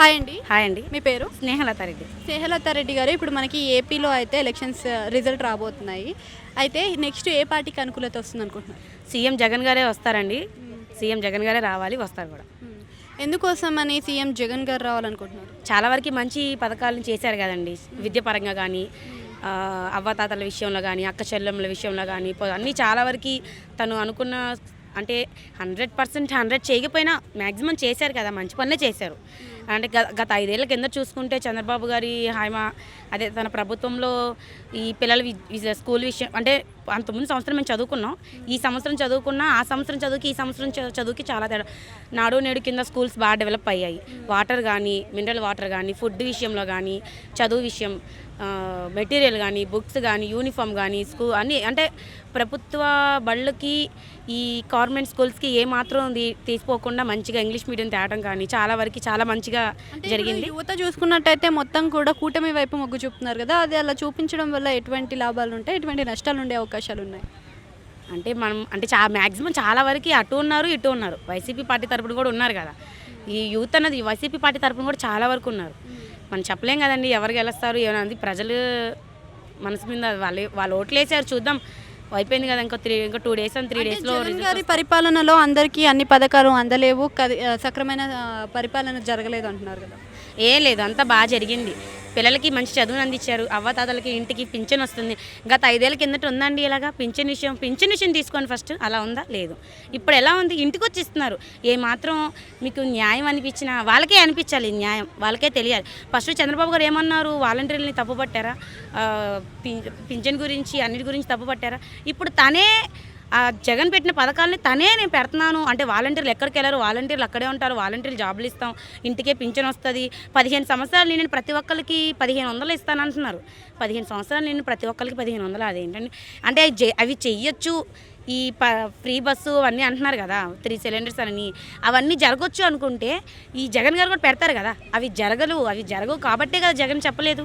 Hi అండి. Hi అండి. మీ పేరు? స్నేహలత రెడ్డి. స్నేహలత రెడ్డి గారు, ఇప్పుడు మనకి ఏపీలో అయితే ఎలక్షన్స్ రిజల్ట్ రాబోతున్నాయి. అయితే నెక్స్ట్ ఏ పార్టీకి అనుకూలత వస్తుంది అనుకుంటున్నారు? సీఎం జగన్ గారే వస్తారండి. సీఎం జగన్ గారే రావాలి, వస్తారు కూడా. ఎందుకోసమని సీఎం జగన్ గారు రావాలనుకుంటున్నారు? చాలా వరకు మంచి పథకాలను చేశారు కదండి. విద్య పరంగా కానీ, అవ్వాతాతల విషయంలో కానీ, అక్క చెల్లెమ్మల విషయంలో కానీ, అన్నీ చాలా వరకు తను అనుకున్న అంటే 100% 100 చేయకపోయినా మ్యాక్సిమం చేశారు కదా, మంచి పనులే చేశారు. అంటే గత 5 ఏళ్ల కింద చూసుకుంటే చంద్రబాబు గారి అదే తన ప్రభుత్వంలో ఈ పిల్లల స్కూల్ విషయం అంటే అంతకుముందు సంవత్సరం మేము చదువుకున్నాం. ఈ సంవత్సరం చదువుకున్నా ఆ సంవత్సరం చదువుకి ఈ సంవత్సరం చదువుకి చాలా తేడా. నాడు నేడు కింద స్కూల్స్ బాగా డెవలప్ అయ్యాయి. వాటర్ కానీ, మినరల్ వాటర్ కానీ, ఫుడ్ విషయంలో కానీ, చదువు విషయం, మెటీరియల్ కానీ, బుక్స్ కానీ, యూనిఫామ్ కానీ, అన్నీ అంటే ప్రభుత్వ బళ్ళకి ఈ గవర్నమెంట్ స్కూల్స్కి ఏమాత్రం తీసుకోకుండా మంచిగా ఇంగ్లీష్ మీడియం తేవడం కానీ చాలా వరకు చాలా మంచిగా జరిగింది. యువత చూసుకున్నట్టయితే మొత్తం కూడా కూటమి వైపు మొగ్గు చూపుతున్నారు కదా, అది అలా చూపించడం వల్ల ఎటువంటి లాభాలు ఉంటాయి, ఎటువంటి నష్టాలు ఉండే అవకాశాలు ఉన్నాయి? అంటే మనం అంటే మ్యాక్సిమం చాలా వరకు అటు ఉన్నారు ఇటు ఉన్నారు. వైసీపీ పార్టీ తరపున కూడా ఉన్నారు కదా. ఈ యూత్ అన్నది వైసీపీ పార్టీ తరపున కూడా చాలా వరకు ఉన్నారు. మనం చెప్పలేం కదండి ఎవరు గెలుస్తారు ఏమన్నది. ప్రజలు మనసు మీద వాళ్ళు ఓట్లు వేసారు, చూద్దాం. అయిపోయింది కదా, ఇంకో 2 డేస్ అని 3 డేస్లో గారి పరిపాలనలో అందరికీ అన్ని పథకాలు అందలేవు, సక్రమైన పరిపాలన జరగలేదు అంటున్నారు కదా. ఏం లేదు, అంతా బాగా జరిగింది. పిల్లలకి మంచి చదువును అందించారు. అవ్వతాతలకి ఇంటికి పింఛన్ వస్తుంది. గత 5 ఏళ్ల కిందట ఉందండి ఇలాగా పింఛన్ విషయం తీసుకోండి ఫస్ట్. అలా ఉందా? లేదు. ఇప్పుడు ఎలా ఉంది, ఇంటికి వచ్చి ఇస్తున్నారు. ఏమాత్రం మీకు న్యాయం అనిపించినా వాళ్ళకే అనిపించాలి, న్యాయం వాళ్ళకే తెలియాలి. ఫస్ట్ చంద్రబాబు గారు ఏమన్నారు, వాలంటీర్లని తప్పుపట్టారా, పింఛన్ గురించి అన్నిటి గురించి తప్పుపట్టారా? ఇప్పుడు తనే జగన్ పెట్టిన పథకాలని నేను పెడుతున్నాను అంటే వాలంటీర్లు ఎక్కడికి వెళ్ళారు, వాలంటీర్లు అక్కడే ఉంటారు, వాలంటీర్లు జాబులు ఇస్తాం, ఇంటికే పింఛన్ వస్తుంది. 15 సంవత్సరాలు నేను ప్రతి ఒక్కరికి 1500 ఇస్తానంటున్నారు. 15 సంవత్సరాలు నేను ప్రతి ఒక్కరికి 1500. అదేంటండి అంటే అవి చెయ్యొచ్చు. ఈ ఫ్రీ బస్సు అవన్నీ అంటున్నారు కదా, 3 సిలిండర్స్ అని, అవన్నీ జరగవచ్చు అనుకుంటే ఈ జగన్ గారు కూడా పెడతారు కదా. అవి జరగవు కాబట్టే కదా జగన్ చెప్పలేదు.